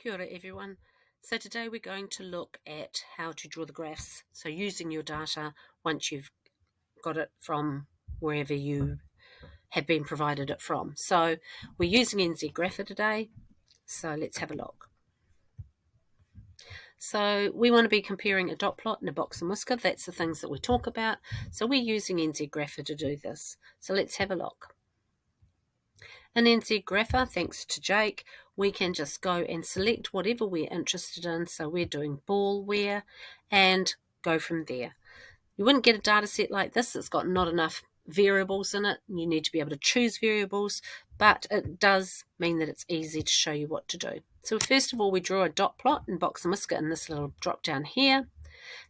Kia ora everyone. So today we're going to look at how to draw the graphs. So using your data once you've got it from wherever you have been provided it from. So we're using NZGrapher today. So let's have a look. So we want to be comparing a dot plot and a box and whisker. That's the things that we talk about. So we're using NZGrapher to do this. So let's have a look. In NZGrapher, thanks to Jake, we can just go and select whatever we're interested in. So we're doing ball wear and go from there. You wouldn't get a data set like this. It's got not enough variables in it. You need to be able to choose variables, but it does mean that it's easy to show you what to do. So first of all, we draw a dot plot in box and whisker in this little drop down here.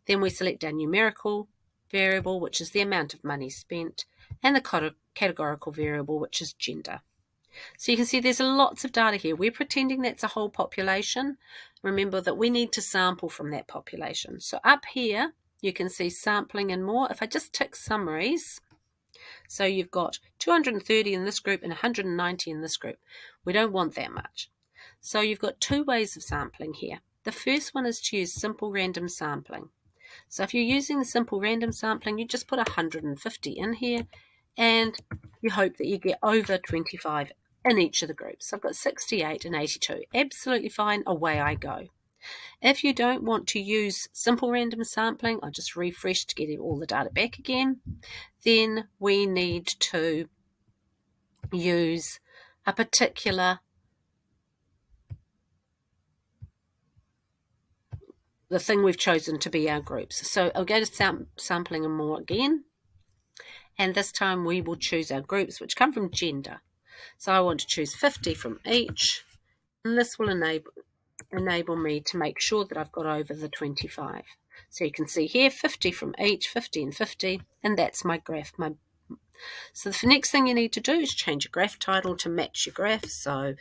Then we select our numerical variable, which is the amount of money spent, and the categorical variable, which is gender. So you can see there's lots of data here. We're pretending that's a whole population. Remember that we need to sample from that population. So up here, you can see sampling and more. If I just tick summaries, so you've got 230 in this group and 190 in this group. We don't want that much. So you've got two ways of sampling here. The first one is to use simple random sampling. So if you're using the simple random sampling, you just put 150 in here and you hope that you get over 25 in each of the groups. So I've got 68 and 82. Absolutely fine. Away I go. If you don't want to use simple random sampling, I just refresh to get all the data back again, then we need to use a particular the thing we've chosen to be our groups. So I'll go to sampling and more again, and this time we will choose our groups which come from gender. So I want to choose 50 from each, and this will enable me to make sure that I've got over the 25. So you can see here 50 from each, 50 and 50, and that's my graph. So the next thing you need to do is change your graph title to match your graph. So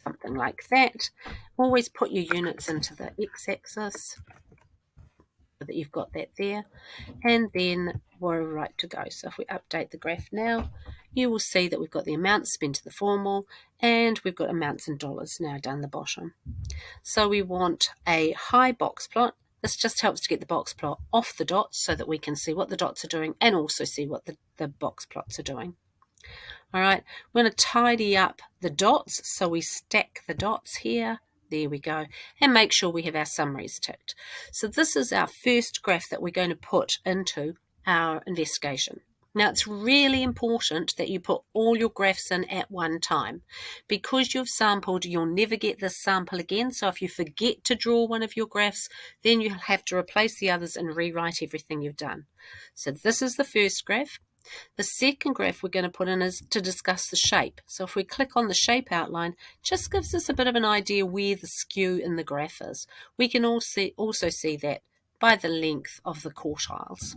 something like that. Always put your units into the x-axis so that you've got that there, and then we're right to go. So if we update the graph now, you will see that we've got the amounts spent to the formal, and we've got amounts in dollars now down the bottom. So we want a high box plot. This just helps to get the box plot off the dots so that we can see what the dots are doing and also see what the box plots are doing. All right, we're going to tidy up the dots. So we stack the dots here. There we go. And make sure we have our summaries ticked. So this is our first graph that we're going to put into our investigation. Now, it's really important that you put all your graphs in at one time. Because you've sampled, you'll never get this sample again. So if you forget to draw one of your graphs, then you'll have to replace the others and rewrite everything you've done. So this is the first graph. The second graph we're going to put in is to discuss the shape. So if we click on the shape outline, it just gives us a bit of an idea where the skew in the graph is. We can also see that by the length of the quartiles.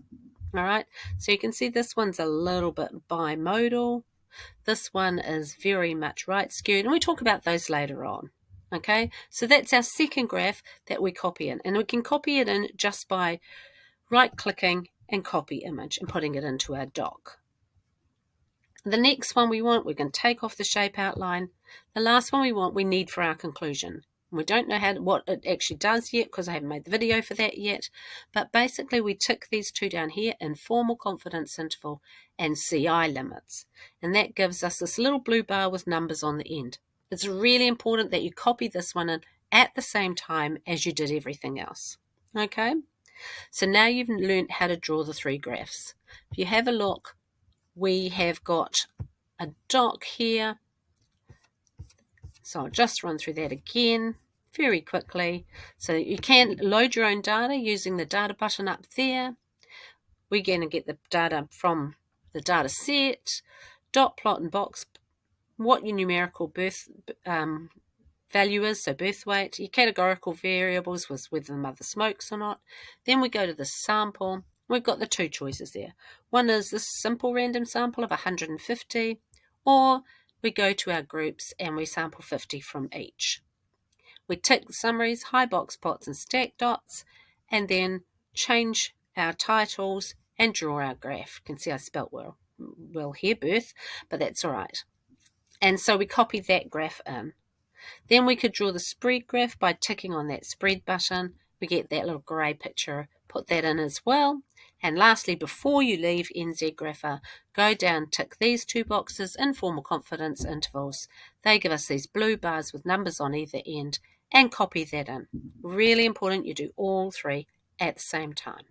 All right, so you can see this one's a little bit bimodal. This one is very much right skewed, and we talk about those later on. Okay, so that's our second graph that we copy in, and we can copy it in just by right-clicking and copy image and putting it into our doc. The next one we're going to take off the shape outline. The last one we need for our conclusion. We don't know what it actually does yet because I haven't made the video for that yet. But basically we tick these two down here, informal confidence interval and CI limits. And that gives us this little blue bar with numbers on the end. It's really important that you copy this one in at the same time as you did everything else. Okay? So now you've learned how to draw the three graphs. If you have a look, we have got a doc here. So I'll just run through that again very quickly. So you can load your own data using the data button up there. We're going to get the data from the data set, dot plot and box, what your numerical birth value is, so birth weight, your categorical variables was whether the mother smokes or not. Then we go to the sample. We've got the two choices there. One is this simple random sample of 150, or we go to our groups and we sample 50 from each. We tick the summaries, high box plots and stack dots, and then change our titles, and draw our graph. You can see I spelt well here, birth, but that's all right. And so we copy that graph in. Then we could draw the spread graph by ticking on that spread button. We get that little grey picture, put that in as well. And lastly, before you leave NZGrapher, go down, tick these two boxes, informal confidence intervals. They give us these blue bars with numbers on either end, and copy that in. Really important you do all three at the same time.